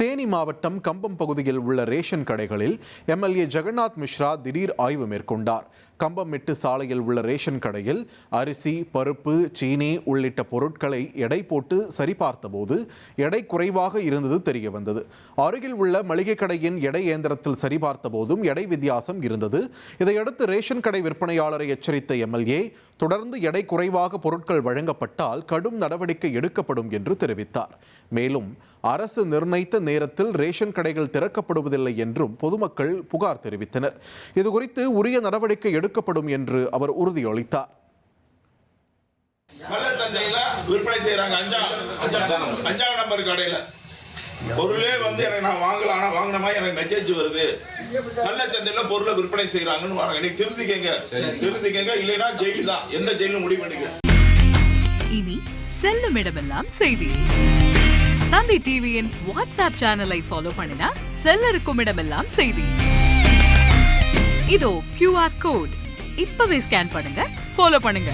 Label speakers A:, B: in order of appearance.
A: தேனி மாவட்டம் கம்பம் பகுதியில் உள்ள ரேஷன் கடைகளில் எம்எல்ஏ ஜெகநாத் மிஸ்ரா திடீர் ஆய்வு மேற்கொண்டார். கம்பம்மெட்டு சாலையில் உள்ள ரேஷன் கடையில் அரிசி, பருப்பு, சீனி உள்ளிட்ட பொருட்களை எடை போட்டு சரிபார்த்தபோது எடை குறைவாக இருந்தது தெரியவந்தது. அருகில் உள்ள மளிகை கடையின் எடை இயந்திரத்தில் சரிபார்த்த போதும் எடை வித்தியாசம் இருந்தது. இதையடுத்து ரேஷன் கடை விற்பனையாளரை எச்சரித்த எம்எல்ஏ தொடர்ந்து எடை குறைவாக பொருட்கள் வழங்கப்பட்டால் கடும் நடவடிக்கை எடுக்கப்படும் என்று தெரிவித்தார். மேலும் அரசு நிர்ணயித்த நேரத்தில் ரேஷன் கடைகள் திறக்கப்படுவதில்லை என்றும் பொதுமக்கள் புகார் தெரிவித்தனர். இதுகுறித்து உரிய நடவடிக்கை எடுக்கப்படும் என்று அவர் உறுதியளித்தார்.
B: விற்பனை செய்யறாங்க 5ஆம் நம்பர் கடையில பொருளே எனக்கு நான் வாங்கலாம், ஆனா வாங்கின மாதிரி எனக்கு மெசேஜ் வருது. கள்ளச்சந்தையில பொருளை விற்பனை செய்யறாங்கன்னு வராங்க. எனக்கு திருத்திக்கங்க, இல்லைன்னா ஜெயிலு தான். எந்த ஜெயிலும் முடிவு பண்ணிக்க.
C: இனி செல்லும் இடமெல்லாம் செய்தி. தந்தி டிவியின் வாட்ஸ்அப் சேனலை ஃபாலோ பண்ணினா செல்ல இருக்கும் இடமெல்லாம் செய்தி. இதோ QR கோட் இப்பவே ஸ்கேன் பண்ணுங்க, ஃபாலோ பண்ணுங்க.